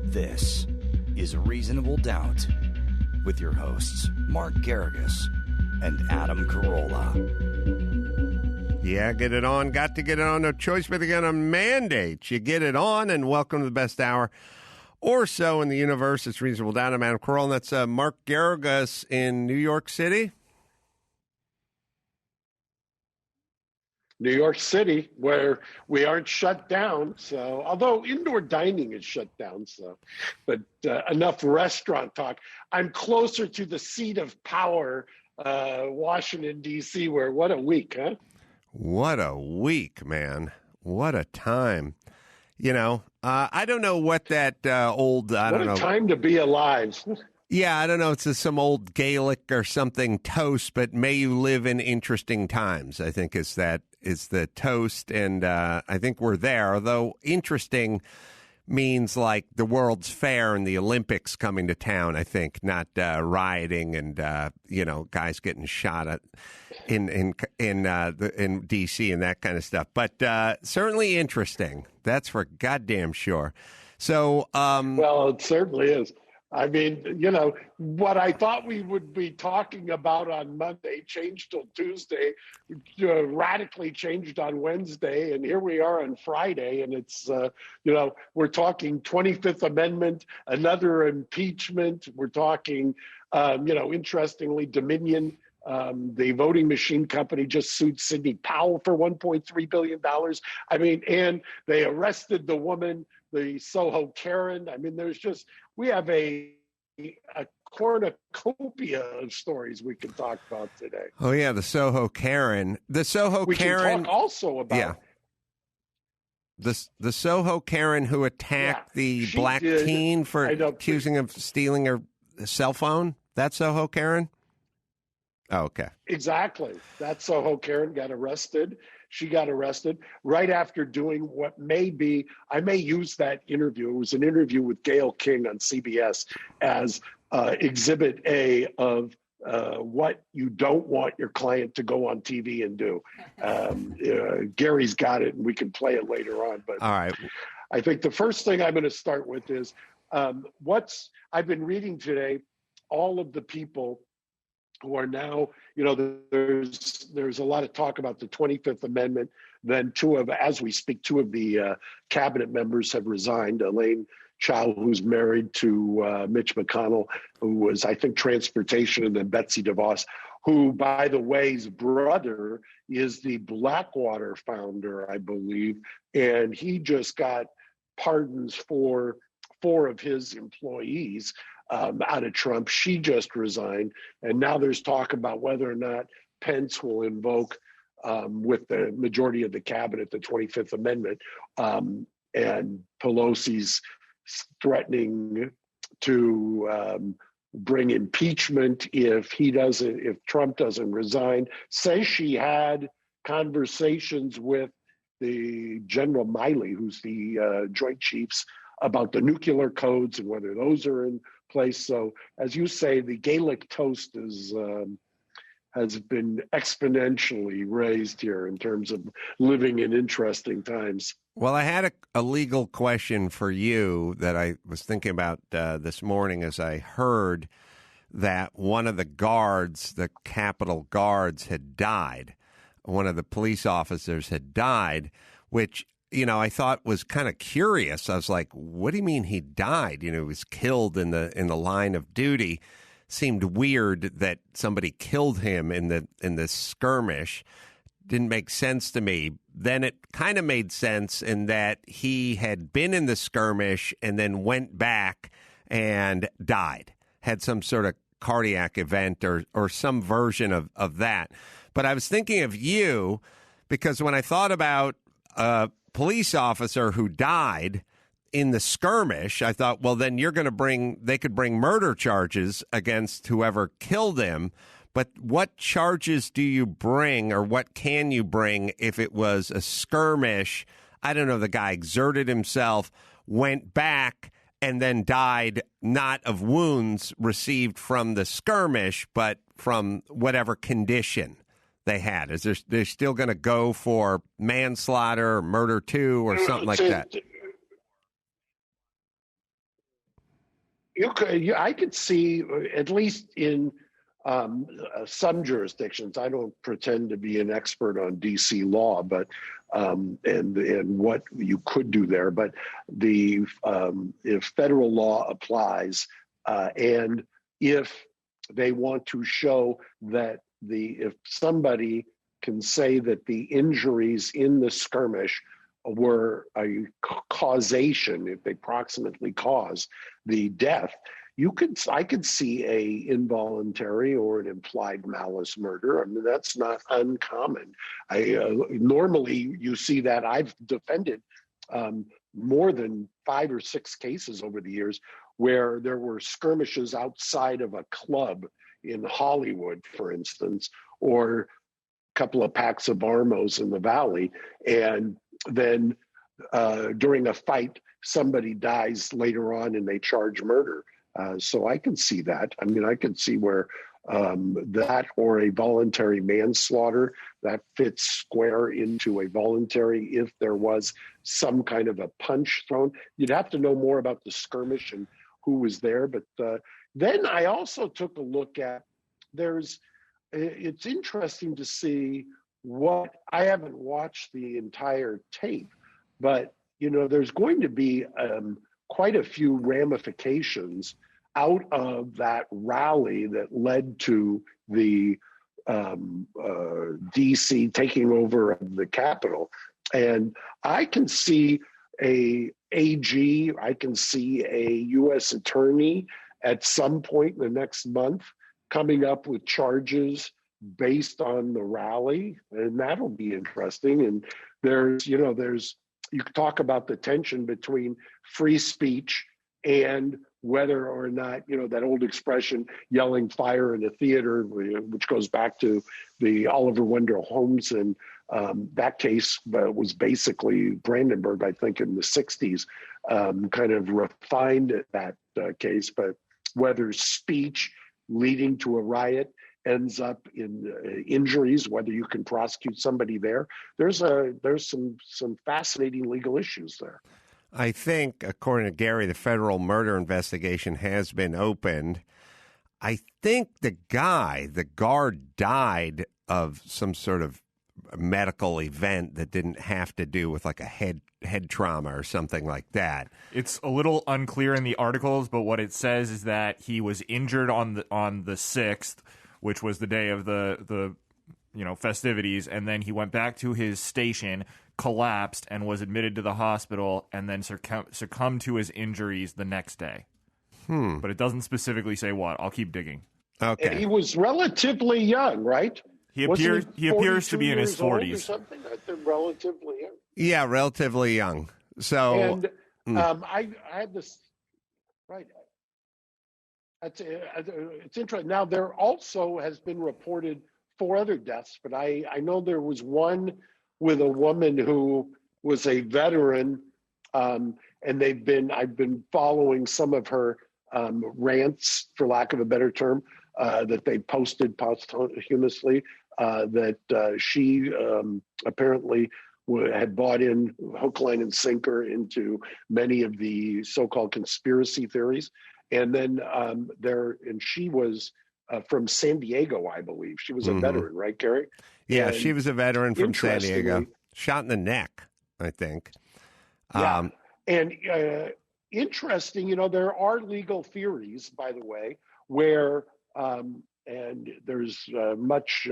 This is Reasonable Doubt with your hosts, Mark Garrigus and Adam Carolla. Yeah, get it on. Got to get it on. No choice but to get on mandate. You get it on, and welcome to the best hour or so in the universe. It's Reasonable Doubt. I'm Adam Carolla, and that's Mark Garrigus in New York City. New York City, where we aren't shut down. So, although indoor dining is shut down, but enough restaurant talk. I'm closer to the seat of power, Washington, D.C., where what a week, huh? What a week, man. What a time. You know, I don't know what that old, I don't know. What a time to be alive. Yeah, I don't know. It's some old Gaelic or something toast, but may you live in interesting times, I think is the toast. And I think we're there, although interesting means like the World's Fair and the Olympics coming to town, I think, not rioting and, guys getting shot at in D.C. and that kind of stuff. But certainly interesting. That's for goddamn sure. So, well, it certainly is. I mean, what I thought we would be talking about on Monday changed till Tuesday, radically changed on Wednesday, and here we are on Friday, and it's, we're talking 25th Amendment, another impeachment. We're talking, interestingly, Dominion, the voting machine company, just sued Sidney Powell for $1.3 billion. I mean, and they arrested the woman, the SoHo Karen. I mean, we have a cornucopia of stories we can talk about today. Oh, yeah, the SoHo Karen. The SoHo Karen. We can talk also about... Yeah. The SoHo Karen who attacked the black teen for accusing of stealing her cell phone? That SoHo Karen? Oh, okay. Exactly. That SoHo Karen got arrested. She got arrested right after doing what may be, I may use that interview. It was an interview with Gayle King on CBS as Exhibit A of what you don't want your client to go on TV and do. Gary's got it, and we can play it later on. But all right. I think the first thing I'm going to start with is I've been reading today, all of the people who are now, there's a lot of talk about the 25th Amendment. Then as we speak, two of the cabinet members have resigned. Elaine Chao, who's married to Mitch McConnell, who was, I think, transportation, and then Betsy DeVos, who, by the way, his brother is the Blackwater founder, I believe, and he just got pardons for 4 of his employees out of Trump. She just resigned, and now there's talk about whether or not Pence will invoke, with the majority of the cabinet, the 25th Amendment, and Pelosi's threatening to bring impeachment if Trump doesn't resign. Says she had conversations with the General Miley, who's the Joint Chiefs, about the nuclear codes and whether those are in place. So, as you say, the Gaelic toast has been exponentially raised here in terms of living in interesting times. Well, I had a legal question for you that I was thinking about this morning as I heard that one of the guards, the Capitol guards, had died. One of the police officers had died, which I thought was kind of curious. I was like, what do you mean he died? He was killed in the line of duty. Seemed weird that somebody killed him in the skirmish. Didn't make sense to me. Then it kind of made sense in that he had been in the skirmish and then went back and died. Had some sort of cardiac event or some version of that. But I was thinking of you because when I thought about police officer who died in the skirmish, I thought, well, then they could bring murder charges against whoever killed him. But what charges do you bring, or what can you bring if it was a skirmish? I don't know, the guy exerted himself, went back, and then died not of wounds received from the skirmish, but from whatever condition they had. They're still going to go for manslaughter or murder 2 or something like that? I could see, at least in some jurisdictions. I don't pretend to be an expert on DC law, but and what you could do there. But the if federal law applies, and if they want to show that if somebody can say that the injuries in the skirmish were a causation, if they proximately cause the death, I could see a involuntary or an implied malice murder. I mean, that's not uncommon. Normally you see that. I've defended more than 5 or 6 cases over the years where there were skirmishes outside of a club in Hollywood, for instance, or a couple of packs of Barmos in the Valley, and then during a fight, somebody dies later on and they charge murder. So I can see that. I mean, I can see where that or a voluntary manslaughter, that fits square into a voluntary if there was some kind of a punch thrown. You'd have to know more about the skirmish and who was there. But then I also took a look at, it's interesting to see I haven't watched the entire tape, but, there's going to be quite a few ramifications out of that rally that led to the DC taking over of the Capitol. And I can see a AG, I can see a U.S. attorney at some point in the next month coming up with charges based on the rally, and that'll be interesting. And you talk about the tension between free speech and whether or not, that old expression, yelling fire in a theater, which goes back to the Oliver Wendell Holmes, and that case was basically Brandenburg, I think, in the 60s, kind of refined that case. But whether speech leading to a riot ends up in injuries, whether you can prosecute somebody there's some fascinating legal issues there. I think, according to Gary, the federal murder investigation has been opened. I think the guard died of some sort of medical event that didn't have to do with like a head trauma or something like that. It's a little unclear in the articles, but what it says is that he was injured on the 6th, which was the day of the festivities, and then he went back to his station, collapsed, and was admitted to the hospital, and then succumbed to his injuries the next day. But it doesn't specifically say what. I'll keep digging. Okay. And he was relatively young, right? He appears to be in his 40s. Or something? I think relatively young. Yeah, relatively young. So, and I had this right. It's interesting. Now, there also has been reported 4 other deaths, but I know there was one with a woman who was a veteran, and I've been following some of her rants, for lack of a better term, that they posted posthumously, that she apparently had bought in hook, line, and sinker into many of the so-called conspiracy theories. And then she was from San Diego, I believe. She was a veteran, right, Gary? Yeah, she was a veteran from San Diego. Shot in the neck, I think. Yeah. And interesting, there are legal theories, by the way, where, and there's much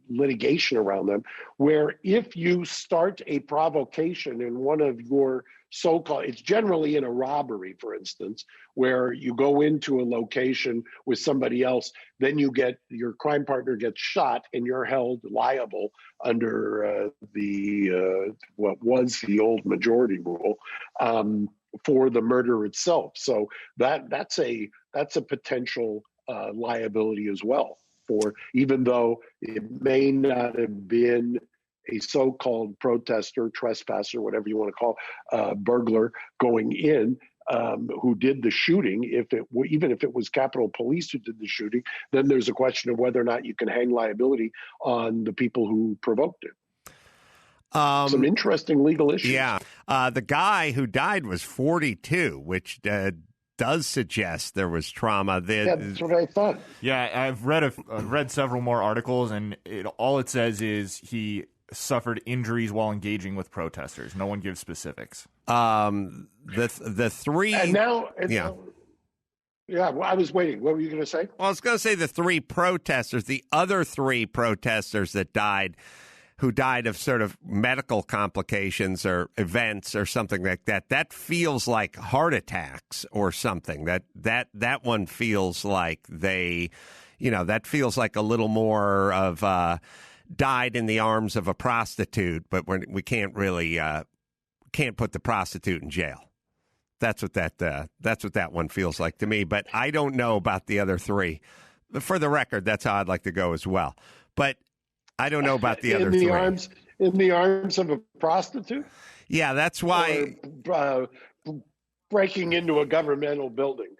litigation around them, where if you start a provocation in one of your so-called, it's generally in a robbery, for instance, where you go into a location with somebody else, then your crime partner gets shot and you're held liable under what was the old majority rule for the murder itself. So that's a potential liability as well, for even though it may not have been a so-called protester, trespasser, whatever you want to call, burglar going in, who did the shooting. Even if it was Capitol Police who did the shooting, then there's a question of whether or not you can hang liability on the people who provoked it. Some interesting legal issues. Yeah. The guy who died was 42, which does suggest there was trauma. Yeah, that's what I thought. Yeah, I've read several more articles, and all it says is he suffered injuries while engaging with protesters. No one gives specifics. The three, And now, yeah. Yeah, well, I was waiting. What were you going to say? Well, I was going to say the three protesters, the other three protesters that died, who died of sort of medical complications or events or something like that. That feels like heart attacks or something. That one feels like that feels like a little more of died in the arms of a prostitute, but we can't really can't put the prostitute in jail. That's what that one feels like to me. But I don't know about the other three. For the record, that's how I'd like to go as well. But I don't know about the other three. In the arms of a prostitute? Yeah, that's why. Or, breaking into a governmental building.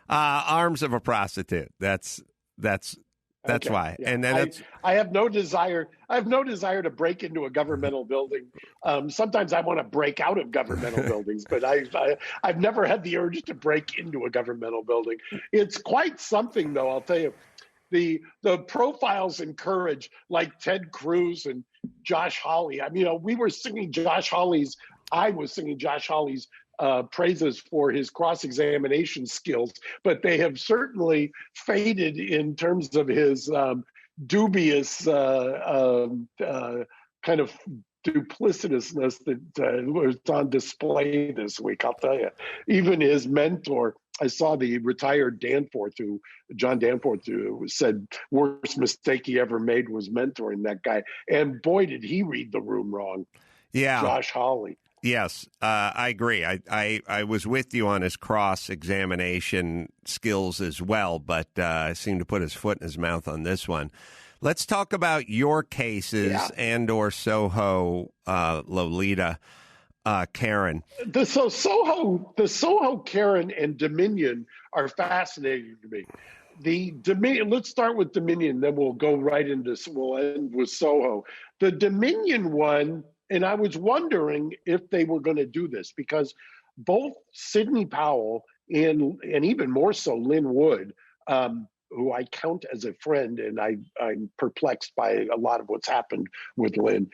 Arms of a prostitute. That's Okay, why. yeah. And then I have no desire. I have no desire to break into a governmental building. Sometimes I want to break out of governmental buildings, but I've never had the urge to break into a governmental building. It's quite something, though. I'll tell you. The profiles in courage, like Ted Cruz and Josh Hawley. I mean, we were singing Josh Hawley's. I was singing Josh Hawley's praises for his cross-examination skills, but they have certainly faded in terms of his dubious kind of duplicitousness that was on display this week. I'll tell you, even his mentor. I saw the retired John Danforth, who said worst mistake he ever made was mentoring that guy. And boy, did he read the room wrong. Yeah, Josh Hawley. Yes, I agree. I was with you on his cross-examination skills as well, but I seemed to put his foot in his mouth on this one. Let's talk about your cases and or SoHo Lolita. Karen. The SoHo Karen and Dominion are fascinating to me. The Dominion, let's start with Dominion, then we'll go right into, we'll end with SoHo. The Dominion one, and I was wondering if they were going to do this because both Sidney Powell and even more so Lynn Wood, who I count as a friend, and I'm perplexed by a lot of what's happened with Lynn,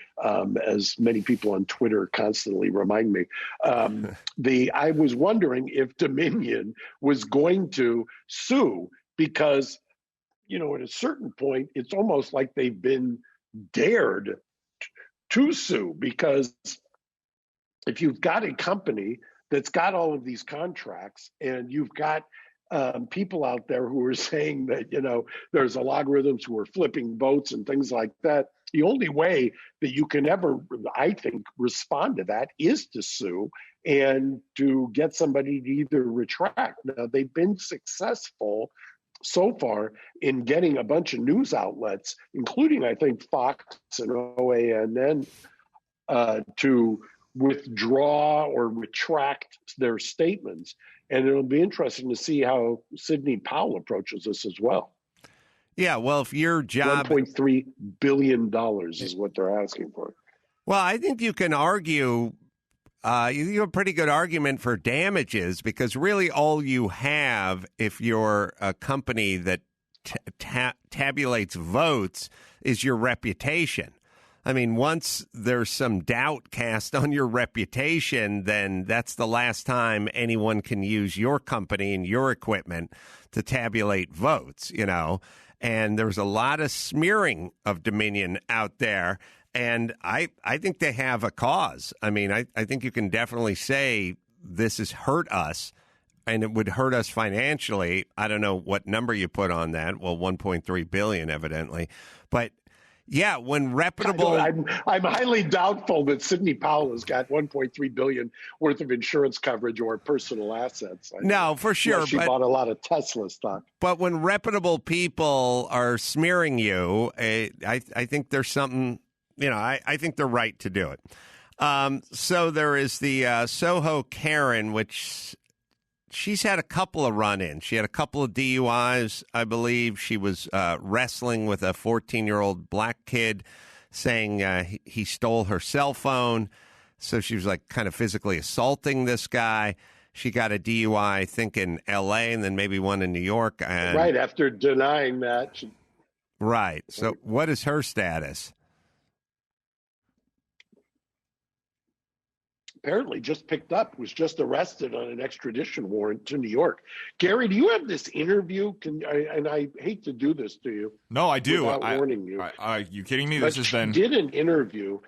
as many people on Twitter constantly remind me. I was wondering if Dominion was going to sue because, at a certain point, it's almost like they've been dared to sue because if you've got a company that's got all of these contracts and you've got people out there who are saying that, there's algorithms who are flipping votes and things like that. The only way that you can ever, I think, respond to that is to sue and to get somebody to either retract. Now, they've been successful so far in getting a bunch of news outlets, including, I think, Fox and OANN, to withdraw or retract their statements. And it'll be interesting to see how Sidney Powell approaches this as well. Yeah, well, if your job... $1.3 billion is what they're asking for. Well, I think you can argue, you have a pretty good argument for damages because really all you have if you're a company that tabulates votes is your reputation. I mean, once there's some doubt cast on your reputation, then that's the last time anyone can use your company and your equipment to tabulate votes, And there's a lot of smearing of Dominion out there. And I think they have a cause. I mean, I think you can definitely say this has hurt us and it would hurt us financially. I don't know what number you put on that. Well, $1.3 billion, evidently. But yeah, when reputable... I'm highly doubtful that Sidney Powell has got $1.3 billion worth of insurance coverage or personal assets. No, for sure. She bought a lot of Tesla stock. But when reputable people are smearing you, I think there's something, I think they're right to do it. So there is the SoHo Karen, which... She's had a couple of run-ins. She had a couple of DUIs, I believe. She was wrestling with a 14-year-old black kid saying he stole her cell phone. So she was like kind of physically assaulting this guy. she got a DUI, I think, in L.A. and then maybe one in New York. And, right after denying that. Right. So what is her status? Apparently just picked up, was just arrested on an extradition warrant to New York. Gary, do you have this interview? And I hate to do this to you. No, I do. Without warning you. You kidding me? But This has been... did an interview.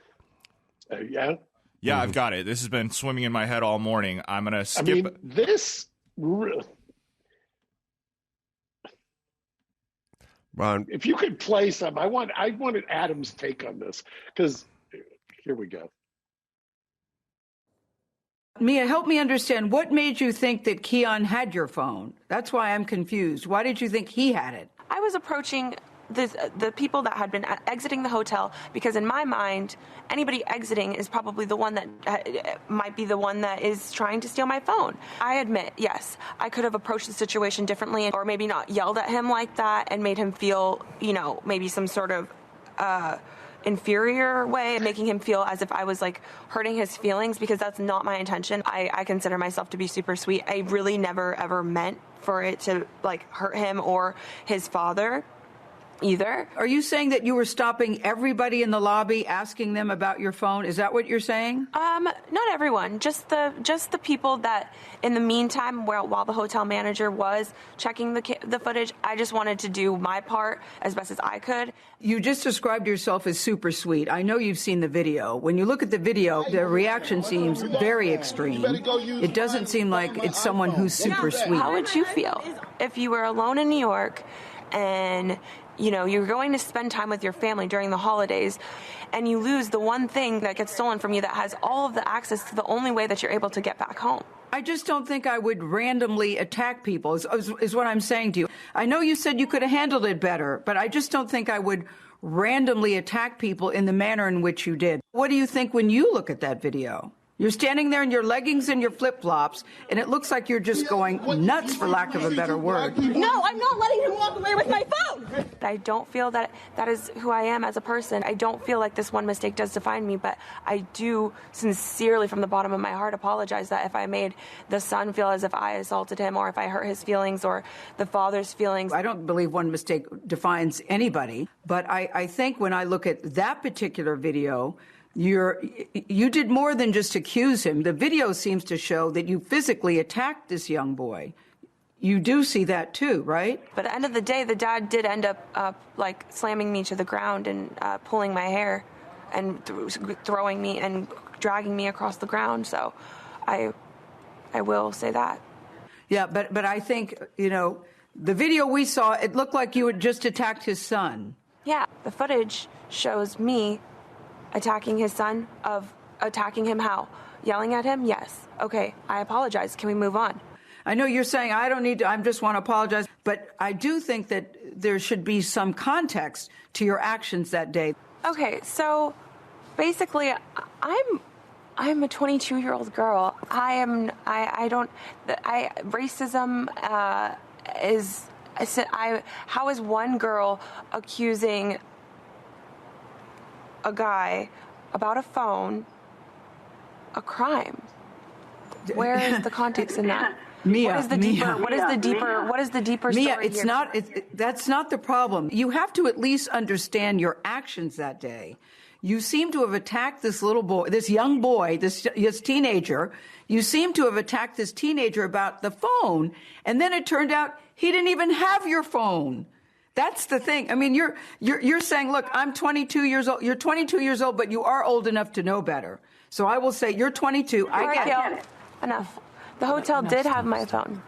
Yeah? Yeah, I've got it. This has been swimming in my head all morning. I'm going to skip... this... If you could play some, I wanted Adam's take on this, because here we go. Miya, help me understand. What made you think that Keon had your phone? That's why I'm confused. Why did you think he had it? I was approaching the people that had been exiting the hotel because in my mind, anybody exiting is probably the one that might be the one that is trying to steal my phone. I admit, yes, I could have approached the situation differently or maybe not yelled at him like that and made him feel, maybe some sort of inferior way, making him feel as if I was like hurting his feelings, because that's not my intention. I consider myself to be super sweet. I really never ever meant for it to like hurt him or his father either. Are you saying that you were stopping everybody in the lobby, asking them about your phone? Is that what you're saying? Not everyone, just the people that in the meantime, while the hotel manager was checking the footage, I just wanted to do my part as best as I could. You just described yourself as super sweet. I know you've seen the video. When you look at the video, the reaction seems very extreme. It doesn't seem like it's someone who's super sweet. How would you feel if you were alone in New York and you're going to spend time with your family during the holidays, and you lose the one thing that gets stolen from you that has all of the access to the only way that you're able to get back home? I just don't think I would randomly attack people, is what I'm saying to you. I know you said you could have handled it better, but I just don't think I would randomly attack people in the manner in which you did. What do you think when you look at that video? You're standing there in your leggings and your flip-flops, and it looks like you're just going nuts, for lack of a better word. No, I'm not letting him walk away with my phone. I don't feel that is who I am as a person. I don't feel like this one mistake does define me, but I do sincerely, from the bottom of my heart, apologize that if I made the son feel as if I assaulted him or if I hurt his feelings or the father's feelings. I don't believe one mistake defines anybody, but I think when I look at that particular video, you did more than just accuse him. The video seems to show that you physically attacked this young boy. You do see that too, right? But at the end of the day, the dad did end up like slamming me to the ground and pulling my hair and throwing me and dragging me across the ground. So I will say that. Yeah, but I think, the video we saw, it looked like you had just attacked his son. Yeah, the footage shows me attacking his son. Of attacking him how? Yelling at him? Yes. Okay, I apologize. Can we move on? I know you're saying I don't need to, I just want to apologize, but I do think that there should be some context to your actions that day. Okay, so basically I'm a 22-year-old girl. Racism how is one girl accusing a guy about a phone a crime? Where is the context in that? Miya, what is the deeper Miya, story it's here? not. That's not the problem. You have to at least understand your actions that day. You seem to have attacked this little boy, this young boy, this teenager. You seem to have attacked this teenager about the phone, and then it turned out he didn't even have your phone. That's the thing. I mean, you're saying, look, I'm 22 years old. You're 22 years old, but you are old enough to know better. So I will say you're 22. I get it. Enough. The hotel did have my phone.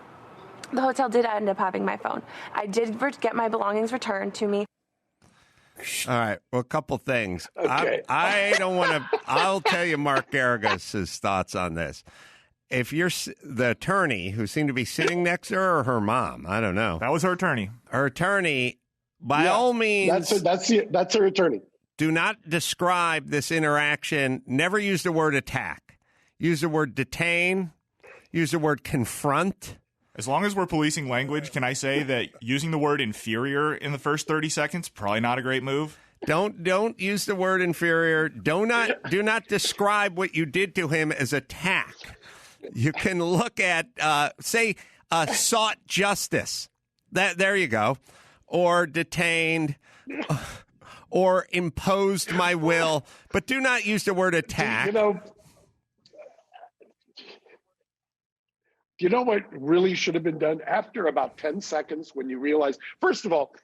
The hotel did end up having my phone. I did get my belongings returned to me. All right. Well, a couple things. Okay. I don't want to. I'll tell you Mark Garrigus' thoughts on this. If you're the attorney who seemed to be sitting next to her or her mom, I don't know. That was her attorney. Her attorney, by all means, that's her attorney. Do not describe this interaction. Never use the word attack. Use the word detain. Use the word confront. As long as we're policing language, can I say that using the word inferior in the first 30 seconds, probably not a great move? Don't use the word inferior. Do not describe what you did to him as attack. You can look at, say, sought justice. There you go. Or detained, or imposed my will. But do not use the word attack. You know what really should have been done? After about 10 seconds, when you realize, first of all,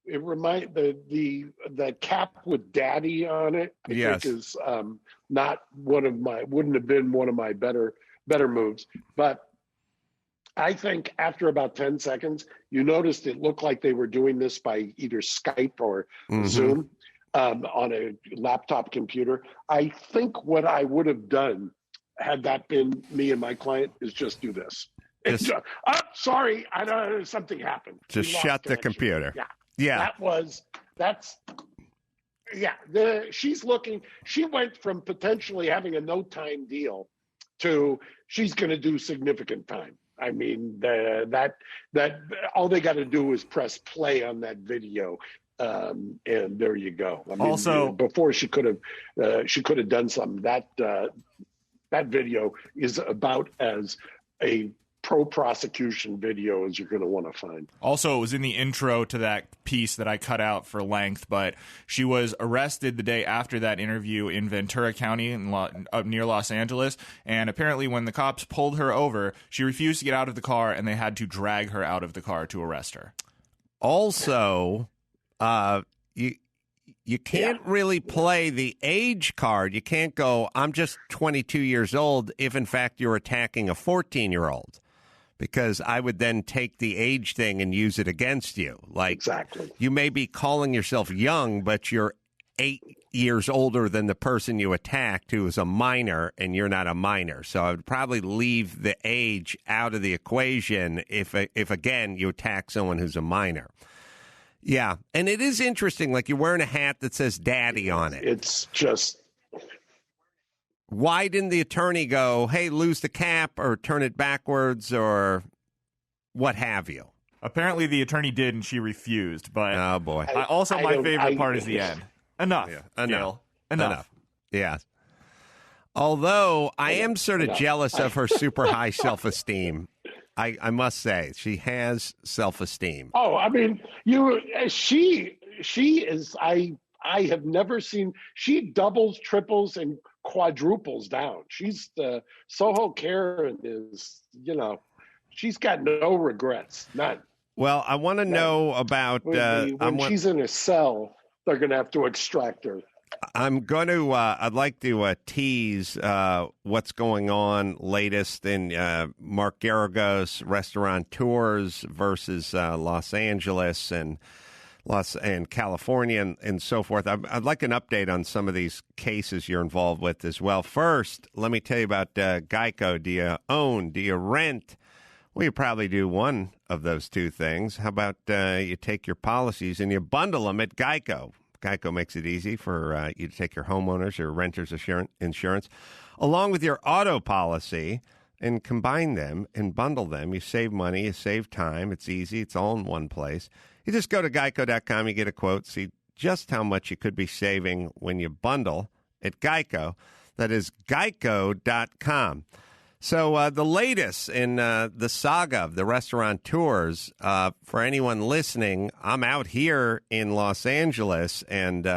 it the cap with daddy on it, I think is not wouldn't have been one of my better moves. But I think after about 10 seconds, you noticed it looked like they were doing this by either Skype or Zoom on a laptop computer. I think what I would have done had that been me and my client is just do this. Sorry, I don't. Something happened. Just shut the computer. Yeah. She's looking. She went from potentially having a no time deal to she's going to do significant time. I mean, that all they got to do is press play on that video. And there you go. I mean, also, before she could have done something. That video is about as a pro-prosecution video as you're going to want to find. Also, it was in the intro to that piece that I cut out for length, but she was arrested the day after that interview in Ventura County up near Los Angeles, and apparently when the cops pulled her over, she refused to get out of the car, and they had to drag her out of the car to arrest her. Also, you can't really play the age card. You can't go, I'm just 22 years old, if in fact you're attacking a 14-year-old, because I would then take the age thing and use it against you. Like, exactly. You may be calling yourself young, but you're 8 years older than the person you attacked, who is a minor, and you're not a minor. So I would probably leave the age out of the equation if again, you attack someone who's a minor. Yeah, and it is interesting, like you're wearing a hat that says daddy on it. It's just... Why didn't the attorney go, hey, lose the cap or turn it backwards or what have you? Apparently the attorney did, and she refused. But oh, boy. My favorite part is the end. Enough. Yeah, Enough. Yeah. Although I am sort of jealous of her super high self-esteem. I must say, she has self-esteem. Oh, I mean, she is, I have never seen, she doubles, triples, and quadruples down. She's the SoHo Karen is, she's got no regrets, none. Well, I want to know about... when she's in a cell, they're going to have to extract her. I'm going to, I'd like to tease what's going on latest in Mark Garagos restaurateurs versus Los Angeles and California and so forth. I'd like an update on some of these cases you're involved with as well. First, let me tell you about Geico. Do you own? Do you rent? Well, you probably do one of those two things. How about you take your policies and you bundle them at Geico? Geico makes it easy for you to take your homeowners or renters insurance along with your auto policy and combine them and bundle them. You save money, you save time. It's easy. It's all in one place. You just go to geico.com, you get a quote, see just how much you could be saving when you bundle at Geico. That is geico.com. So the latest in the saga of the restaurateurs, for anyone listening, I'm out here in Los Angeles, and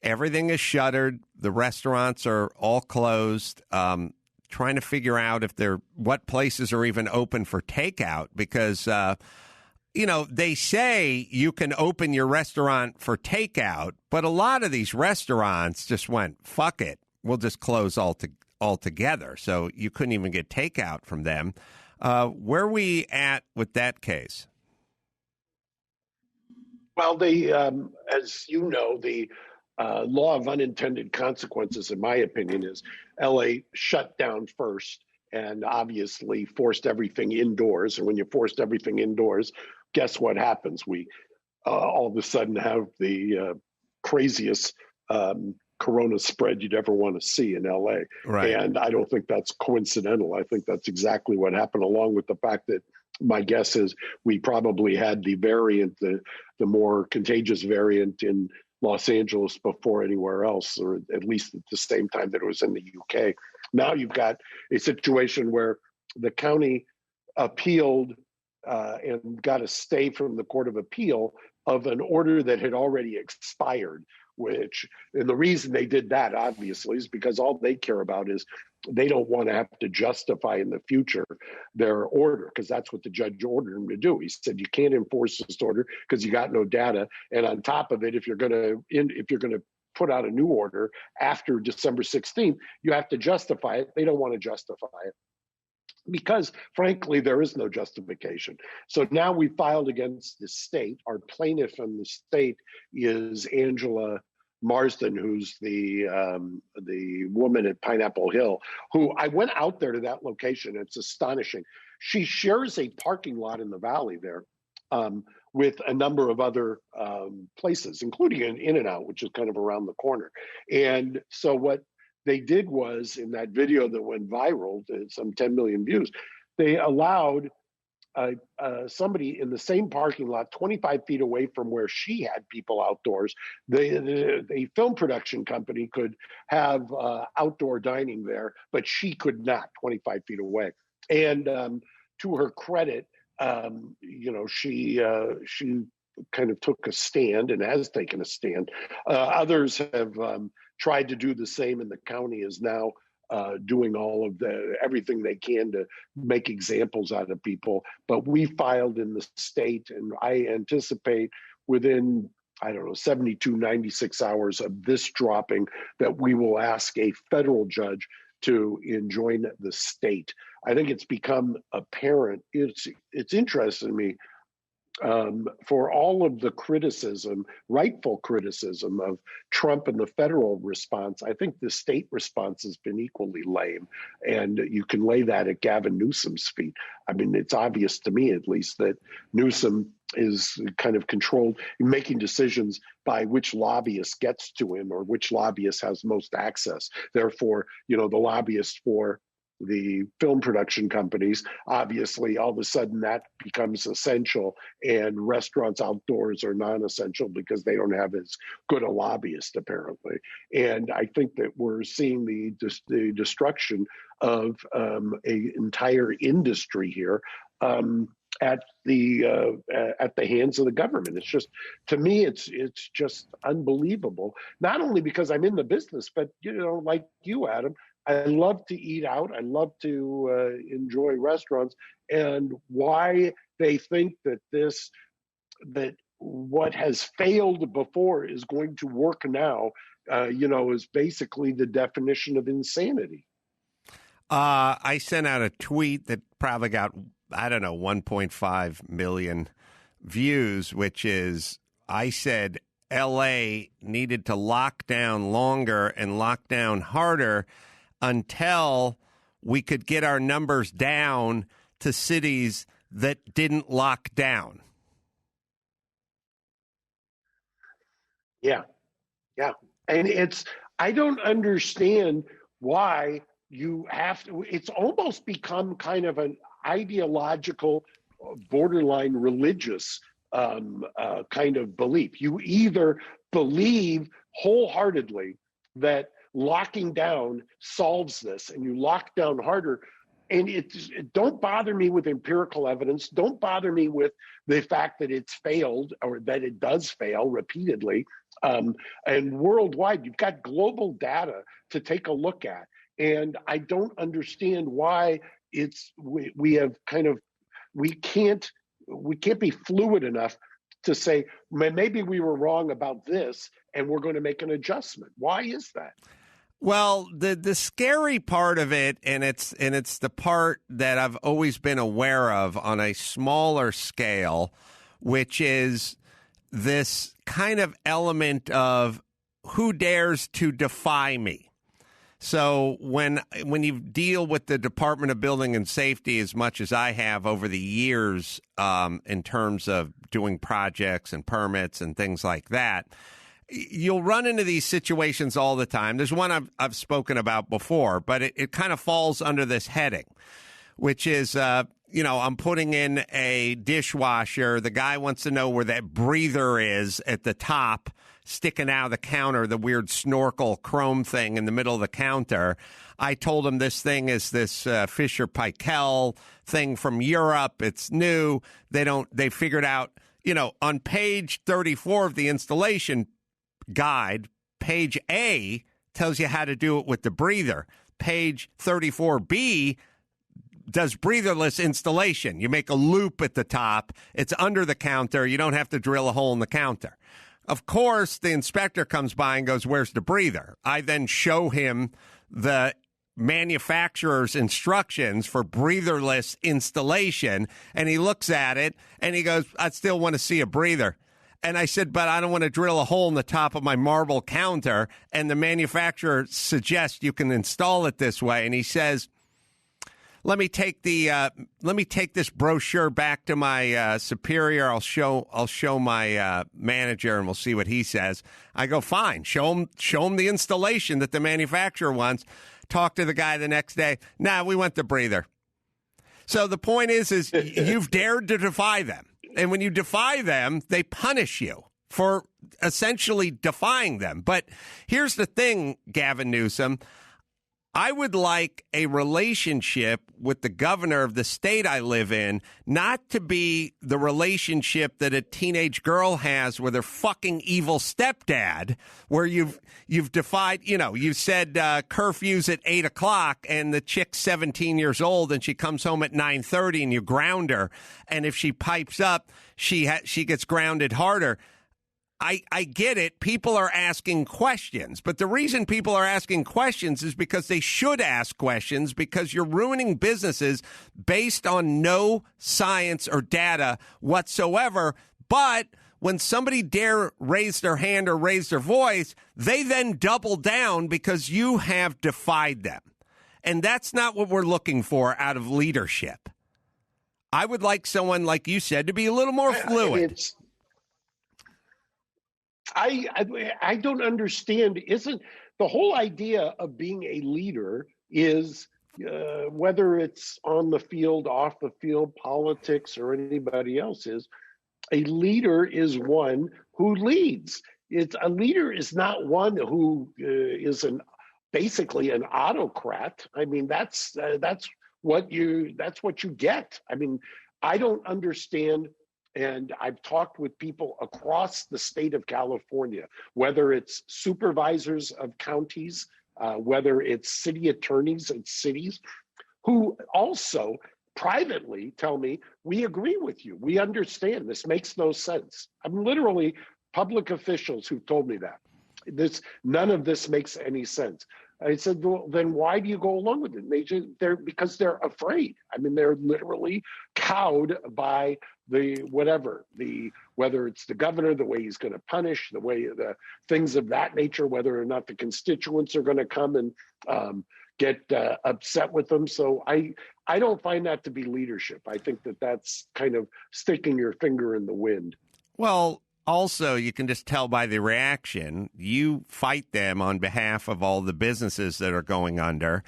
everything is shuttered. The restaurants are all closed. Trying to figure out what places are even open for takeout, because they say you can open your restaurant for takeout, but a lot of these restaurants just went, fuck it, we'll just close altogether. So you couldn't even get takeout from them. Where are we at with that case? Well, as you know, the law of unintended consequences, in my opinion, is LA shut down first and obviously forced everything indoors. And when you forced everything indoors, guess what happens? We all of a sudden have the craziest corona spread you'd ever want to see in LA. Right. And I don't think that's coincidental. I think that's exactly what happened, along with the fact that my guess is we probably had the variant, the more contagious variant in Los Angeles before anywhere else, or at least at the same time that it was in the UK. Now you've got a situation where the county appealed and got a stay from the Court of Appeal of an order that had already expired, and the reason they did that, obviously, is because all they care about is they don't want to have to justify in the future their order, because that's what the judge ordered them to do. He said, you can't enforce this order because you got no data. And on top of it, if you're going to put out a new order after December 16th, you have to justify it. They don't want to justify it, because frankly, there is no justification. So now we filed against the state. Our plaintiff in the state is Angela Marsden, who's the woman at Pineapple Hill, who I went out there to that location. It's astonishing. She shares a parking lot in the valley there with a number of other places, including an In-N-Out, which is kind of around the corner. And so what they did was, in that video that went viral, some 10 million views, they allowed somebody in the same parking lot 25 feet away from where she had people outdoors. The film production company could have outdoor dining there, but she could not, 25 feet away. And to her credit, she kind of took a stand and has taken a stand. Others have tried to do the same, and the county is now doing everything they can to make examples out of people. But we filed in the state, and I anticipate within 72, 96 hours of this dropping, that we will ask a federal judge to enjoin the state. I think it's become apparent. It's interesting to me, for all of the criticism, rightful criticism of Trump and the federal response, I think the state response has been equally lame. And you can lay that at Gavin Newsom's feet. I mean, it's obvious to me, at least, that Newsom is kind of controlled, making decisions by which lobbyist gets to him or which lobbyist has most access. Therefore, the lobbyists for the film production companies, obviously, all of a sudden that becomes essential, and restaurants outdoors are non-essential because they don't have as good a lobbyist, apparently. And I think that we're seeing the destruction of an entire industry here at the hands of the government. It's just, to me, it's just unbelievable. Not only because I'm in the business, but like you, Adam, I love to eat out. I love to enjoy restaurants, and why they think that what has failed before is going to work now, is basically the definition of insanity. I sent out a tweet that probably got, 1.5 million views, which is, I said L.A. needed to lock down longer and lock down harder until we could get our numbers down to cities that didn't lock down. Yeah. And I don't understand why you have to, it's almost become kind of an ideological, borderline religious kind of belief. You either believe wholeheartedly that locking down solves this, and you lock down harder. And don't bother me with empirical evidence. Don't bother me with the fact that it's failed, or that it does fail repeatedly. And worldwide, you've got global data to take a look at. And I don't understand why we can't be fluid enough to say, maybe we were wrong about this and we're going to make an adjustment. Why is that? Well, the scary part of it, and it's the part that I've always been aware of on a smaller scale, which is this kind of element of who dares to defy me. So when you deal with the Department of Building and Safety as much as I have over the years, in terms of doing projects and permits and things like that, you'll run into these situations all the time. There's one I've spoken about before, but it kind of falls under this heading, which is I'm putting in a dishwasher. The guy wants to know where that breather is at the top, sticking out of the counter, the weird snorkel chrome thing in the middle of the counter. I told him this thing is this Fisher-Paykel thing from Europe. It's new. They figured out, on page 34 of the installation guide, page A tells you how to do it with the breather. Page 34B does breatherless installation. You make a loop at the top. It's under the counter. You don't have to drill a hole in the counter. Of course, the inspector comes by and goes, "Where's the breather?" I then show him the manufacturer's instructions for breatherless installation, and he looks at it, and he goes, "I still want to see a breather." And I said, "But I don't want to drill a hole in the top of my marble counter." And the manufacturer suggests you can install it this way. And he says, let me take this brochure back to my superior. I'll show my manager, and we'll see what he says. I go, fine. Show him the installation that the manufacturer wants. Talk to the guy the next day. Nah, we want the breather. So the point is you've dared to defy them. And when you defy them, they punish you for essentially defying them. But here's the thing, Gavin Newsom. I would like a relationship with the governor of the state I live in not to be the relationship that a teenage girl has with her fucking evil stepdad, where you've defied, you said curfews at 8 o'clock and the chick's 17 years old and she comes home at 9:30 and you ground her. And if she pipes up, she gets grounded harder. I get it. People are asking questions, but the reason people are asking questions is because they should ask questions, because you're ruining businesses based on no science or data whatsoever. But when somebody dare raise their hand or raise their voice, they then double down because you have defied them. And that's not what we're looking for out of leadership. I would like someone, like you said, to be a little more fluid. I don't understand. Isn't the whole idea of being a leader is whether it's on the field, off the field, politics, or anybody else a leader is one who leads. A leader is not one who is basically an autocrat. I mean, that's what you get. I mean, I don't understand. And I've talked with people across the state of California, whether it's supervisors of counties, whether it's city attorneys in cities, who also privately tell me, we agree with you. We understand. This makes no sense. I'm literally public officials who've told me that. None of this makes any sense. I said, well, then why do you go along with it? Because they're afraid. I mean, they're literally cowed by whether it's the governor, the way he's going to punish, the things of that nature, whether or not the constituents are going to come and get upset with them. So I don't find that to be leadership. I think that's kind of sticking your finger in the wind. Well, also, you can just tell by the reaction. You fight them on behalf of all the businesses that are going under.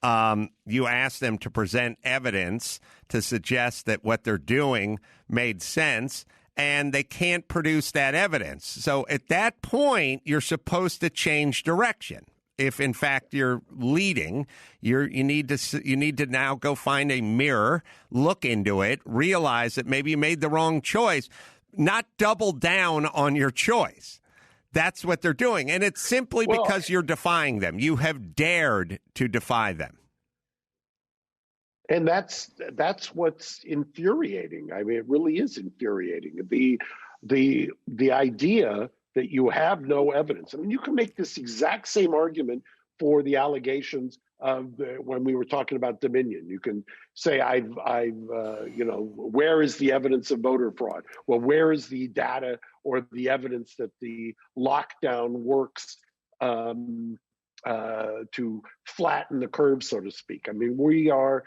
You ask them to present evidence to suggest that what they're doing made sense, and they can't produce that evidence. So at that point, you're supposed to change direction. If, in fact, you're leading, you need to now go find a mirror, look into it, realize that maybe you made the wrong choice, not double down on your choice. That's what they're doing. And it's simply because you're defying them. You have dared to defy them. And that's what's infuriating. I mean, it really is infuriating. The idea that you have no evidence. I mean, you can make this exact same argument for the allegations of when we were talking about Dominion. You can say, where is the evidence of voter fraud? Well, where is the data or the evidence that the lockdown works to flatten the curve, so to speak? I mean, we're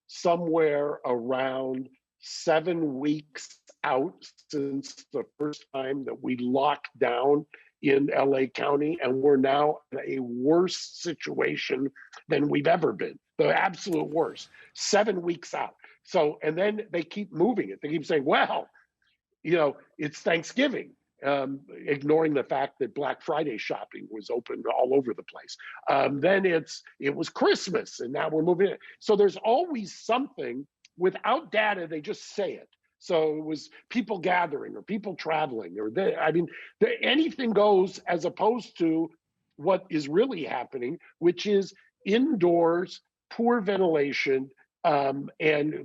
somewhere around 7 weeks out since the first time that we locked down in LA County, and we're now in a worse situation than we've ever been. The absolute worst. 7 weeks out. So, and then they keep moving it. They keep saying, well, it's Thanksgiving, ignoring the fact that Black Friday shopping was open all over the place. Then it was Christmas, and now we're moving it. So there's always something. Without data, they just say it. So it was people gathering or people traveling, or anything goes, as opposed to what is really happening, which is indoors, poor ventilation, and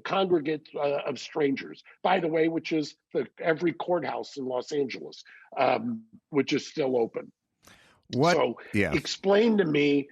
congregate of strangers, by the way, which is every courthouse in Los Angeles, which is still open. Explain to me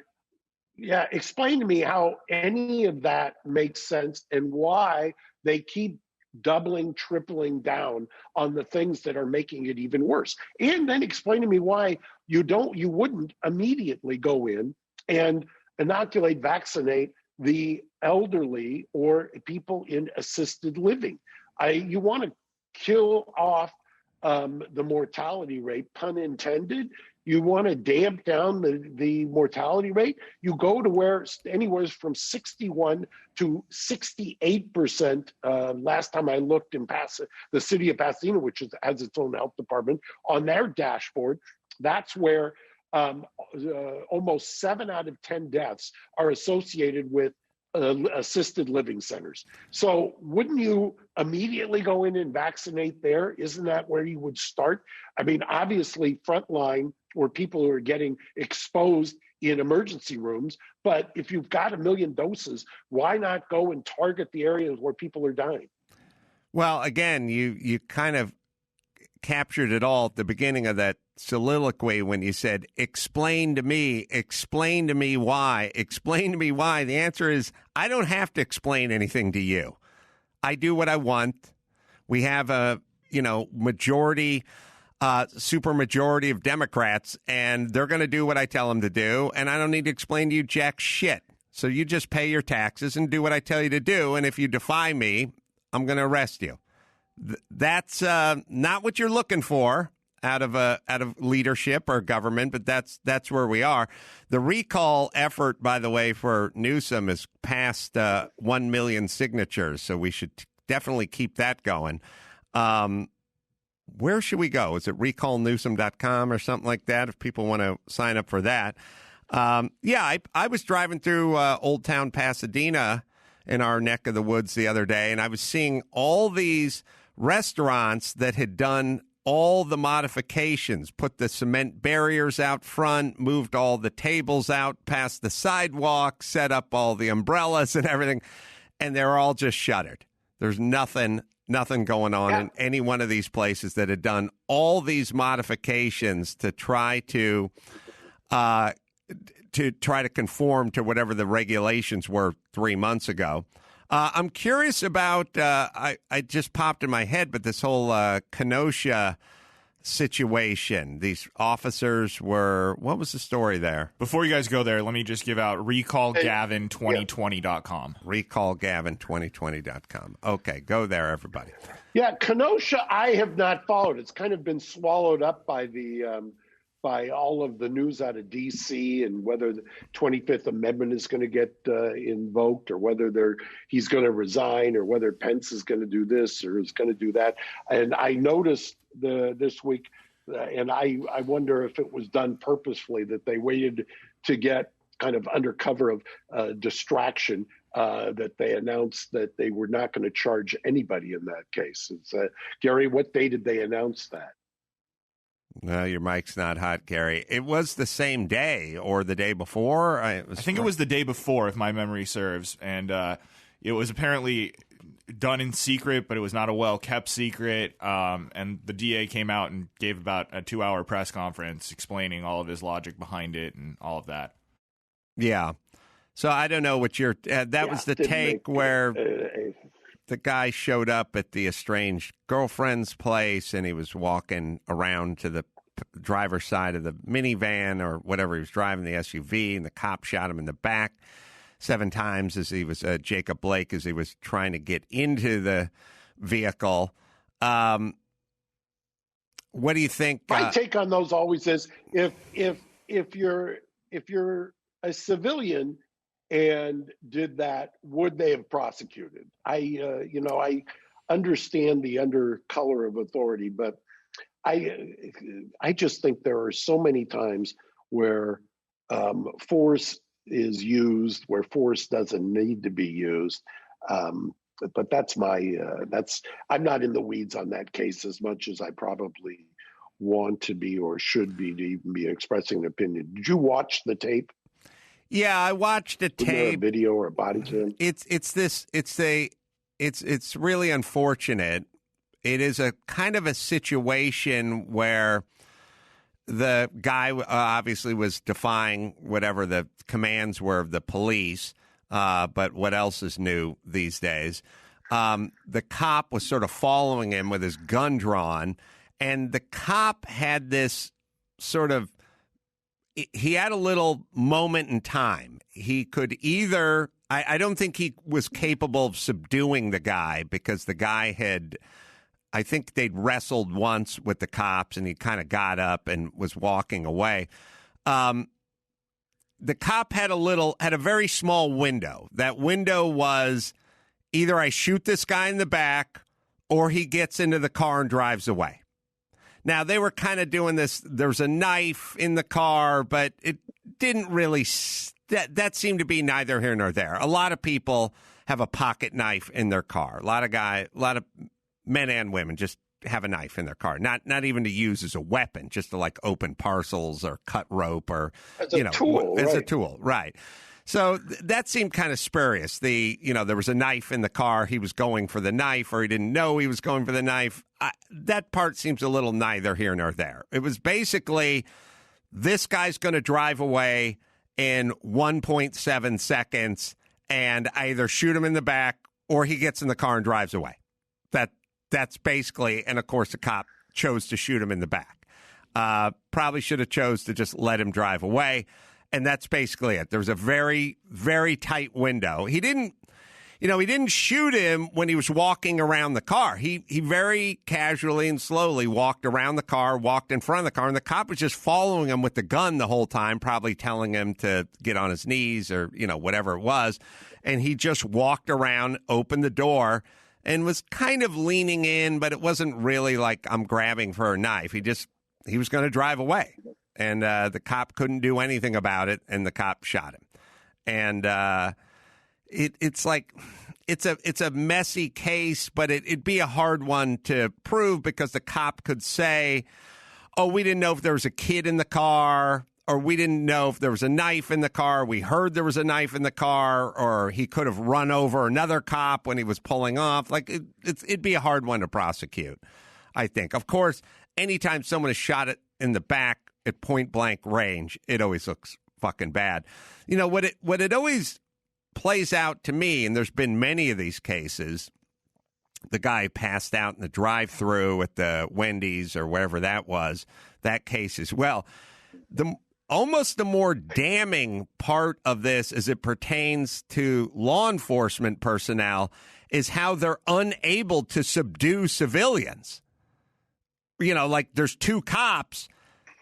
how any of that makes sense and why they keep doubling, tripling down on the things that are making it even worse. And then explain to me why you wouldn't immediately go in and inoculate, vaccinate the elderly or people in assisted living. You want to kill off the mortality rate, pun intended. You want to damp down the mortality rate. You go to where anywhere from 61 to 68%. Last time I looked in the city of Pasadena, which has its own health department, on their dashboard, that's where almost 7 out of 10 deaths are associated with assisted living centers. So wouldn't you immediately go in and vaccinate there? Isn't that where you would start? I mean, obviously frontline, or people who are getting exposed in emergency rooms. But if you've got 1 million doses, why not go and target the areas where people are dying? Well, again, you kind of captured it all at the beginning of that soliloquy when you said, explain to me why. The answer is, I don't have to explain anything to you. I do what I want. We have a, majority, super majority of Democrats, and they're going to do what I tell them to do, and I don't need to explain to you jack shit. So you just pay your taxes and do what I tell you to do, and if you defy me, I'm going to arrest you. That's not what you're looking for out of leadership or government, but that's where we are. The recall effort, by the way, for Newsom is past 1 million signatures, so we should definitely keep that going. Where should we go? Is it recallnewsom.com or something like that if people want to sign up for that? I was driving through Old Town Pasadena in our neck of the woods the other day, and I was seeing all these restaurants that had done all the modifications, put the cement barriers out front, moved all the tables out past the sidewalk, set up all the umbrellas and everything, and they're all just shuttered. There's nothing going on in any one of these places that had done all these modifications to try to conform to whatever the regulations were 3 months ago. I'm curious about, I just popped in my head, but this whole Kenosha situation. These officers were, what was the story there? Before you guys go there, let me just give out recallgavin2020.com. Recallgavin2020.com. Okay, go there, everybody. Yeah, Kenosha, I have not followed. It's kind of been swallowed up by by all of the news out of D.C. and whether the 25th Amendment is going to get invoked, or whether he's going to resign, or whether Pence is going to do this or is going to do that. And I noticed this week, and I wonder if it was done purposefully, that they waited to get kind of under cover of distraction, that they announced that they were not going to charge anybody in that case. Gary, what day did they announce that? No, your mic's not hot, Gary. It was the same day or the day before. I think it was the day before, if my memory serves. And it was apparently done in secret, but it was not a well-kept secret. And the DA came out and gave about a 2-hour press conference explaining all of his logic behind it and all of that. Yeah. So I don't know what that was the take where the guy showed up at the estranged girlfriend's place, and he was walking around to the driver's side of the minivan or whatever he was driving, the SUV, and the cop shot him in the back 7 times as he was Jacob Blake, as he was trying to get into the vehicle. What do you think? My take on those always is if you're a civilian and did that, would they have prosecuted? I understand the undercolor of authority, but I just think there are so many times where force is used where force doesn't need to be used. But that's I'm not in the weeds on that case as much as I probably want to be or should be to even be expressing an opinion. Did you watch the tape? Yeah, I watched the tape. Isn't there a video or a body cam? It's really unfortunate. It is a kind of a situation where the guy obviously was defying whatever the commands were of the police, but what else is new these days? The cop was sort of following him with his gun drawn, and the cop had this sort of, he had a little moment in time. He could either, I don't think he was capable of subduing the guy because the guy had, I think they'd wrestled once with the cops and he kind of got up and was walking away. The cop had a very small window. That window was either I shoot this guy in the back or he gets into the car and drives away. Now, they were kind of doing this. There's a knife in the car, but it didn't really, that seemed to be neither here nor there. A lot of people have a pocket knife in their car. A lot of men and women just have a knife in their car, not even to use as a weapon, just to like open parcels or cut rope or, as a tool, as right. a tool. Right. So that seemed kind of spurious. There was a knife in the car. He was going for the knife, or he didn't know he was going for the knife. That part seems a little neither here nor there. It was basically, this guy's going to drive away in 1.7 seconds, and I either shoot him in the back or he gets in the car and drives away. That's basically, and of course the cop chose to shoot him in the back. Probably should have chose to just let him drive away. And that's basically it. There was a very, very tight window. He didn't shoot him when he was walking around the car. He very casually and slowly walked around the car, walked in front of the car, and the cop was just following him with the gun the whole time, probably telling him to get on his knees or, whatever it was. And he just walked around, opened the door, and was kind of leaning in, but it wasn't really like I'm grabbing for a knife. He was going to drive away. And the cop couldn't do anything about it, and the cop shot him. And it's a messy case, but it'd be a hard one to prove because the cop could say, "Oh, we didn't know if there was a kid in the car, or we didn't know if there was a knife in the car. We heard there was a knife in the car," or he could have run over another cop when he was pulling off. Like it'd be a hard one to prosecute, I think. Of course, anytime someone is shot in the back at point blank range, it always looks fucking bad. What it always plays out to me, and there's been many of these cases, the guy passed out in the drive-thru at the Wendy's or wherever that was, that case as well. Almost the more damning part of this as it pertains to law enforcement personnel is how they're unable to subdue civilians. Like there's two cops.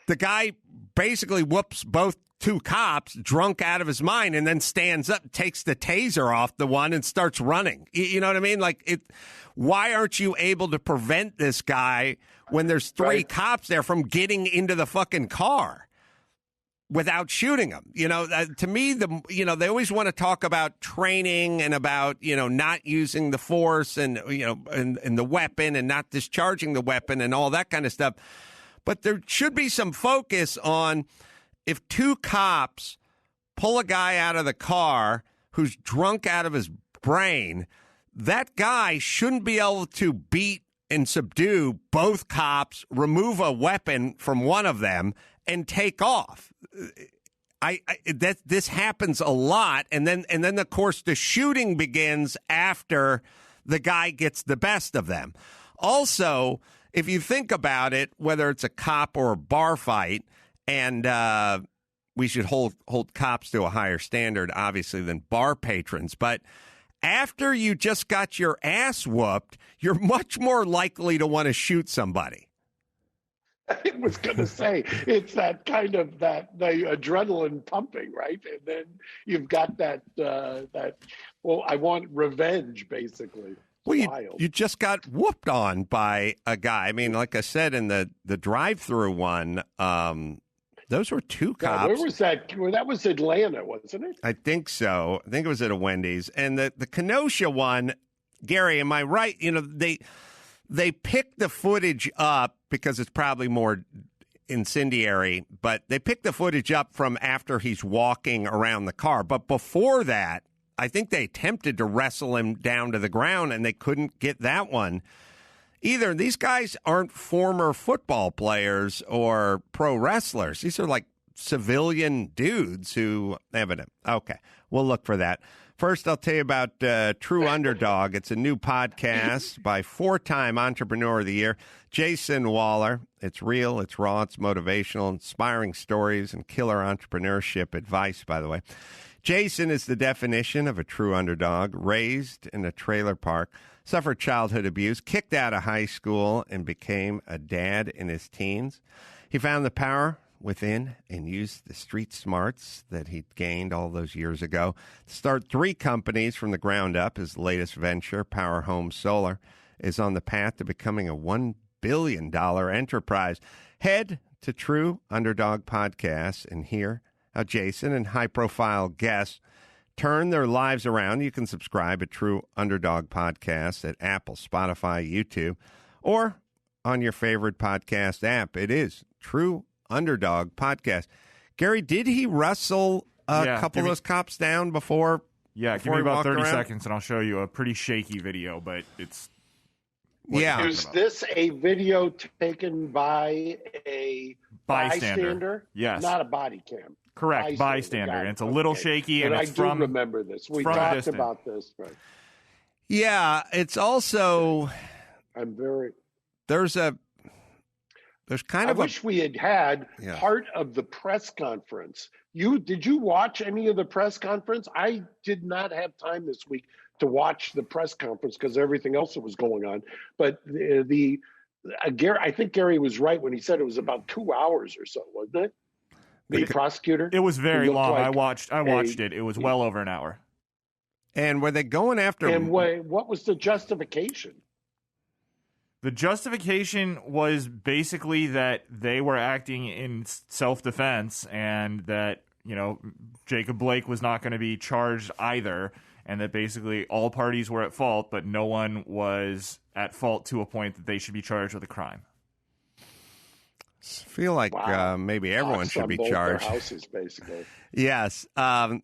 The guy basically whoops both two cops drunk out of his mind and then stands up, takes the taser off the one and starts running. You know what I mean? Like, why aren't you able to prevent this guy when there's three cops there from getting into the fucking car without shooting him? To me, they always want to talk about training and about, not using the force and, and the weapon and not discharging the weapon and all that kind of stuff. But there should be some focus on if two cops pull a guy out of the car who's drunk out of his brain, that guy shouldn't be able to beat and subdue both cops, remove a weapon from one of them, and take off. This happens a lot, and then of course the shooting begins after the guy gets the best of them. Also, if you think about it, whether it's a cop or a bar fight, and we should hold cops to a higher standard, obviously, than bar patrons. But after you just got your ass whooped, you're much more likely to want to shoot somebody. I was going to say, it's that kind of the adrenaline pumping, right? And then you've got that, well, I want revenge, basically. Well, you just got whooped on by a guy. I mean, like I said, in the drive-through one, those were two cops. Yeah, where was that? Well, that was Atlanta, wasn't it? I think so. I think it was at a Wendy's. And the Kenosha one, Gary, am I right? You know, they picked the footage up because it's probably more incendiary, but they picked the footage up from after he's walking around the car. But before that, I think they attempted to wrestle him down to the ground, and they couldn't get that one either. These guys aren't former football players or pro wrestlers. These are like civilian dudes who evident. Okay, we'll look for that. First, I'll tell you about True Underdog. It's a new podcast by four-time Entrepreneur of the Year, Jason Waller. It's real, it's raw, it's motivational, inspiring stories, and killer entrepreneurship advice, by the way. Jason is the definition of a true underdog, raised in a trailer park, suffered childhood abuse, kicked out of high school, and became a dad in his teens. He found the power within and used the street smarts that he gained all those years ago to start 3 companies from the ground up. His latest venture, Power Home Solar, is on the path to becoming a $1 billion enterprise. Head to True Underdog Podcast and hear how Jason and high-profile guests turn their lives around. You can subscribe at True Underdog Podcast at Apple, Spotify, YouTube, or on your favorite podcast app. It is True Underdog Podcast. Gary, did he wrestle a couple of those cops down before? Yeah, give me about 30 seconds and I'll show you a pretty shaky video, but it's... Is this a video taken by a bystander? Yes. Not a body cam. Correct, bystander. And it's a little shaky. And it's I do remember this. We talked about this. Right? Yeah, it's also... There's kind of I wish we had part of the press conference. Did you watch any of the press conference? I did not have time this week to watch the press conference because everything else that was going on. But I think Gary was right when he said it was about 2 hours or so, wasn't it? The prosecutor. It was very long. I watched it. It was well over an hour. And were they going after? And what was the justification? The justification was basically that they were acting in self-defense and that, Jacob Blake was not going to be charged either, and that basically all parties were at fault, but no one was at fault to a point that they should be charged with a crime. I feel like maybe everyone should be charged. Their houses, basically. Yes. But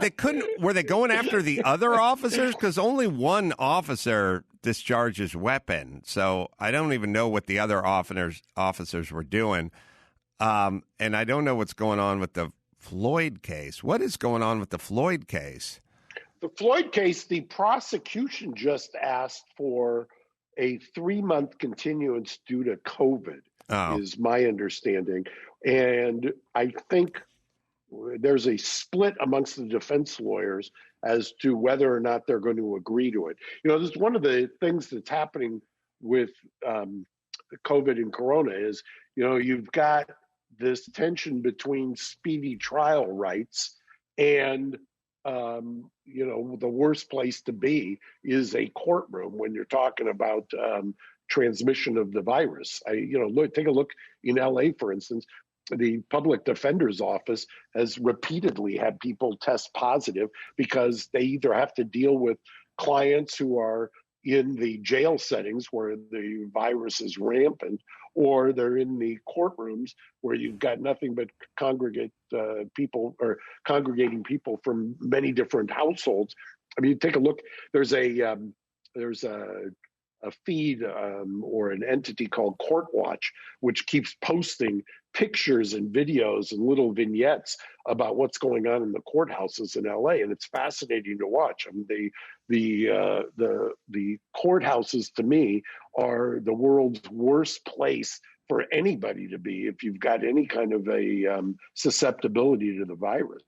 they couldn't. Were they going after the other officers? Because only one officer discharged his weapon. So I don't even know what the other officers were doing. And I don't know what's going on with the Floyd case. What is going on with the Floyd case? The Floyd case, the prosecution just asked for a 3-month continuance due to COVID, is my understanding. And I think there's a split amongst the defense lawyers as to whether or not they're going to agree to it. This is one of the things that's happening with COVID and Corona is, you've got this tension between speedy trial rights and, the worst place to be is a courtroom when you're talking about transmission of the virus. Take a look in LA, for instance. The public defender's office has repeatedly had people test positive because they either have to deal with clients who are in the jail settings where the virus is rampant, or they're in the courtrooms where you've got nothing but congregating people from many different households. I mean, take a look. There's a feed or an entity called Court Watch, which keeps posting pictures and videos and little vignettes about what's going on in the courthouses in LA, and it's fascinating to watch. I mean, the courthouses to me are the world's worst place for anybody to be if you've got any kind of a susceptibility to the virus.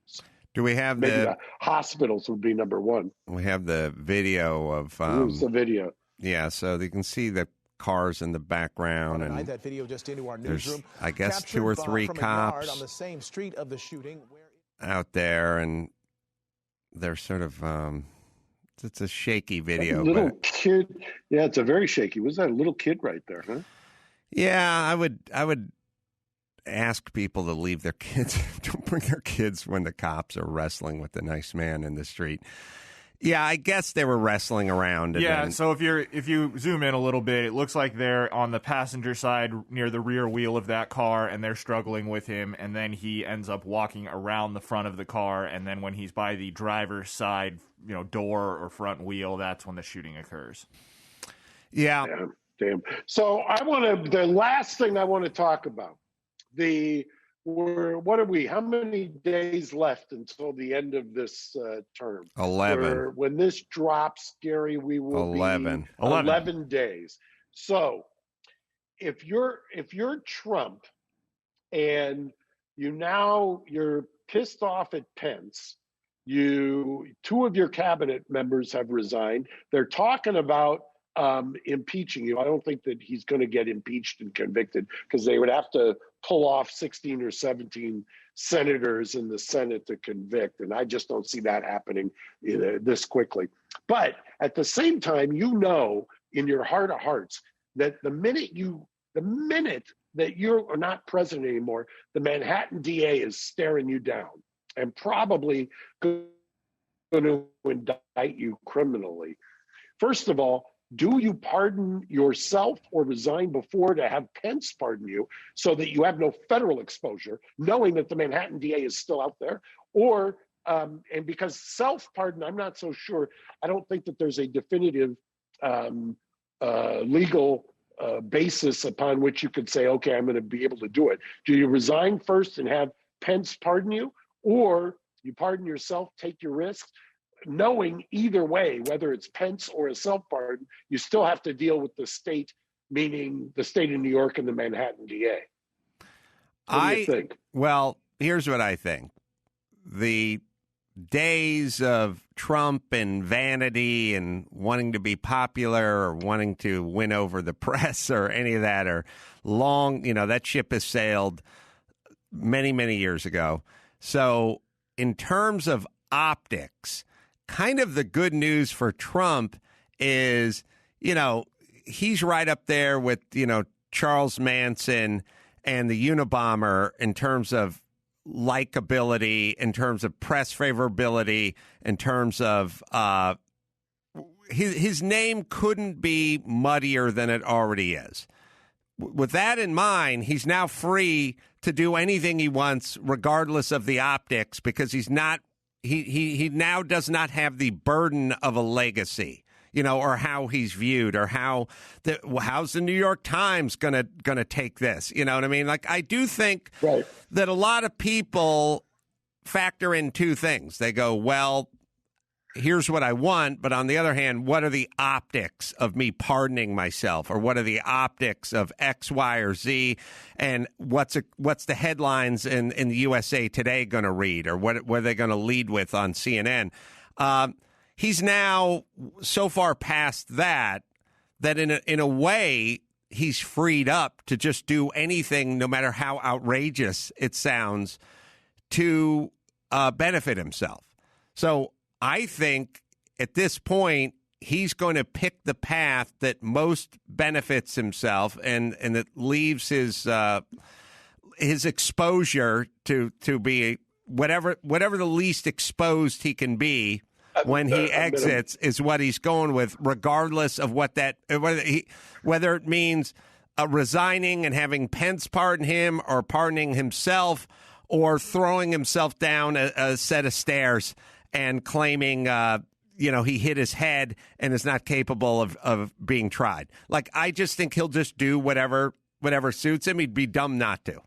Do we have the hospitals would be number one? We have the video of the video. Yeah, so you can see the cars in the background, and that video just into our there's, newsroom. I guess, 2 or 3 cops on the same street of the shooting out there, and they're sort of it's a shaky video. Little kid, yeah, it's a very shaky. Was that a little kid right there, huh? Yeah, I would ask people to leave their kids, don't bring their kids when the cops are wrestling with the nice man in the street. Yeah, I guess they were wrestling around. Yeah, so if you zoom in a little bit, it looks like they're on the passenger side near the rear wheel of that car, and they're struggling with him, and then he ends up walking around the front of the car, and then when he's by the driver's side, door or front wheel, that's when the shooting occurs. Yeah. Damn. So the last thing I want to talk about, what are we? How many days left until the end of this term? 11. When this drops, Gary, we will 11. be 11 days. So if you're Trump and you're pissed off at Pence, 2 of your cabinet members have resigned. They're talking about impeaching you. I don't think that he's going to get impeached and convicted because they would have to pull off 16 or 17 senators in the Senate to convict. And I just don't see that happening this quickly. But at the same time, in your heart of hearts that the minute that you're not president anymore, the Manhattan DA is staring you down and probably going to indict you criminally. First of all, do you pardon yourself or resign before to have Pence pardon you so that you have no federal exposure, knowing that the Manhattan DA is still out there? Or, and because self-pardon, I'm not so sure. I don't think that there's a definitive legal basis upon which you could say, okay, I'm going to be able to do it. Do you resign first and have Pence pardon you? Or you pardon yourself, take your risks? Knowing either way, whether it's Pence or a self-pardon, you still have to deal with the state, meaning the state of New York and the Manhattan DA. What do you think? Well, here's what I think. The days of Trump and vanity and wanting to be popular or wanting to win over the press or any of that are long. That ship has sailed many, many years ago. So in terms of optics, kind of the good news for Trump is, he's right up there with, Charles Manson and the Unabomber in terms of likability, in terms of press favorability, in terms of his name couldn't be muddier than it already is. With that in mind, he's now free to do anything he wants, regardless of the optics, because he's not. He now does not have the burden of a legacy, or how he's viewed, or how's the New York Times gonna take this? You know what I mean? Like, I do think that a lot of people factor in 2 things. They go, well, here's what I want, but on the other hand, what are the optics of me pardoning myself, or what are the optics of X, Y, or Z, and what's the headlines in the USA Today going to read, or what are they going to lead with on CNN? He's now so far past that in a way he's freed up to just do anything, no matter how outrageous it sounds, to benefit himself. So I think at this point, he's going to pick the path that most benefits himself and that leaves his exposure to be whatever the least exposed he can be when he exits is what he's going with, regardless of whether it means resigning and having Pence pardon him, or pardoning himself, or throwing himself down a set of stairs and claiming, he hit his head and is not capable of being tried. Like, I just think he'll just do whatever suits him. He'd be dumb not to.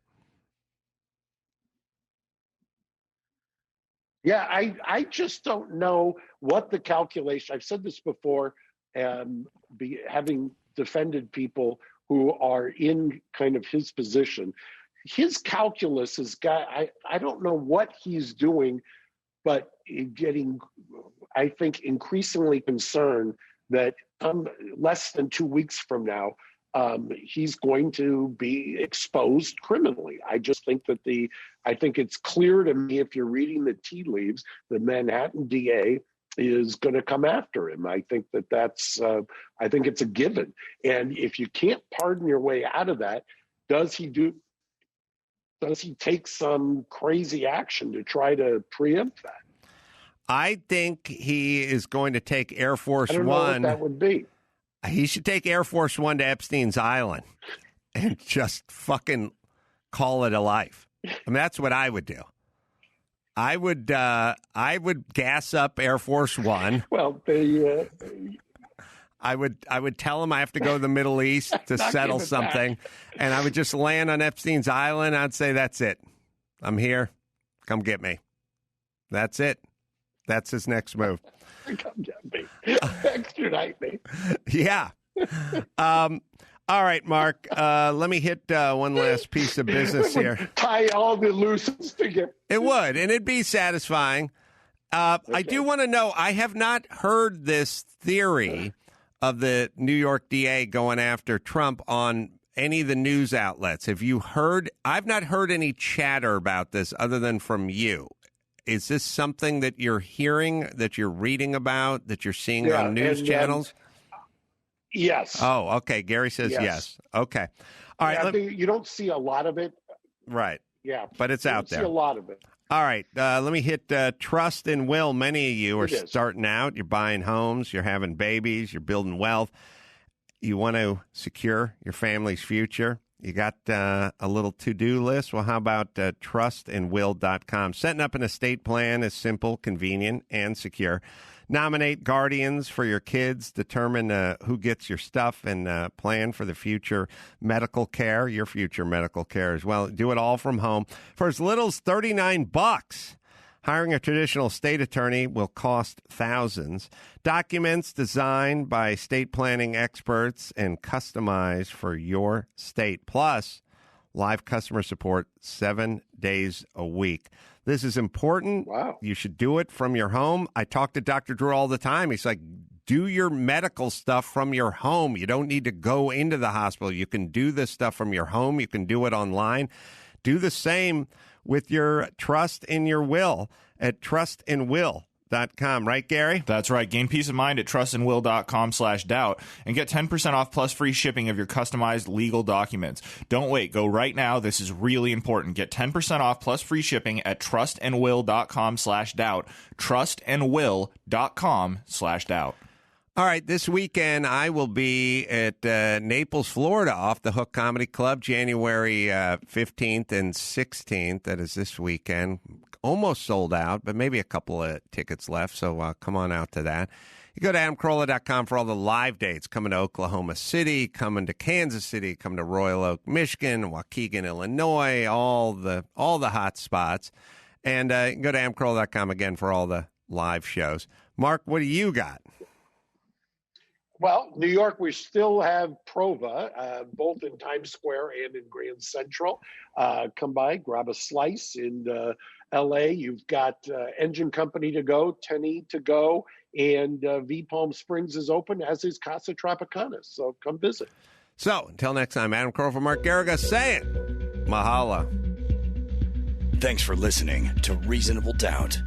Yeah, I just don't know what the calculation. I've said this before, having defended people who are in kind of his position. His calculus is I don't know what he's doing, but getting, I think, increasingly concerned that less than 2 weeks from now, he's going to be exposed criminally. I just think that I think it's clear to me, if you're reading the tea leaves, the Manhattan DA is going to come after him. I think I think it's a given. And if you can't pardon your way out of that, does he take some crazy action to try to preempt that? I think he is going to take Air Force I don't know One. what that would be. He should take Air Force One to Epstein's Island and just fucking call it a life. I mean, that's what I would do. I would gas up Air Force One. Well, I would tell him I have to go to the Middle East to settle something, and I would just land on Epstein's Island. I'd say, that's it. I'm here. Come get me. That's it. That's his next move. Come get me. Extradite me. Yeah. All right, Mark. Let me hit one last piece of business here. Tie all the loose ends together. It would, and it'd be satisfying. Okay. I do want to know, I have not heard this theory of the New York DA going after Trump on any of the news outlets. Have you heard? I've not heard any chatter about this other than from you. Is this something that you're hearing, that you're reading about, that you're seeing on news channels? Yes. Oh, okay. Gary says yes. Okay. All right. You don't see a lot of it. Right. Yeah. But it's out there. See a lot of it. All right. Let me hit trust and will. Many of you are starting out. You're buying homes. You're having babies. You're building wealth. You want to secure your family's future. You got a little to-do list? Well, how about trustandwill.com? Setting up an estate plan is simple, convenient, and secure. Nominate guardians for your kids. Determine who gets your stuff and plan for the future medical care, your future medical care as well. Do it all from home for as little as $39. Hiring a traditional state attorney will cost thousands. Documents designed by estate planning experts and customized for your state. Plus, live customer support 7 days a week. This is important. Wow. You should do it from your home. I talk to Dr. Drew all the time. He's like, do your medical stuff from your home. You don't need to go into the hospital. You can do this stuff from your home. You can do it online. Do the same with your trust and your will at trustandwill.com. Right, Gary? That's right. Gain peace of mind at trustandwill.com/doubt and get 10% off plus free shipping of your customized legal documents. Don't wait. Go right now. This is really important. Get 10% off plus free shipping at trustandwill.com/doubt. trustandwill.com/doubt. All right, this weekend I will be at Naples, Florida, Off the Hook Comedy Club, January 15th and 16th. That is this weekend. Almost sold out, but maybe a couple of tickets left, so come on out to that. You go to AdamCarolla.com for all the live dates. Coming to Oklahoma City, coming to Kansas City, coming to Royal Oak, Michigan, Waukegan, Illinois, all the hot spots. And you can go to AdamCarolla.com again for all the live shows. Mark, what do you got? Well, New York, we still have Prova, both in Times Square and in Grand Central. Come by, grab a slice. In L.A., you've got Engine Company to go, Tenney to go, and V Palm Springs is open, as is Casa Tropicana. So come visit. So until next time, Adam Carolla for Mark Garriga saying, mahalo. Thanks for listening to Reasonable Doubt.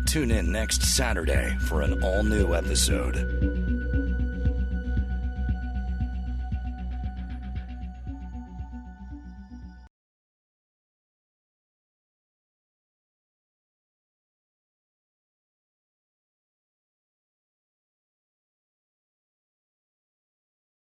Tune in next Saturday for an all-new episode.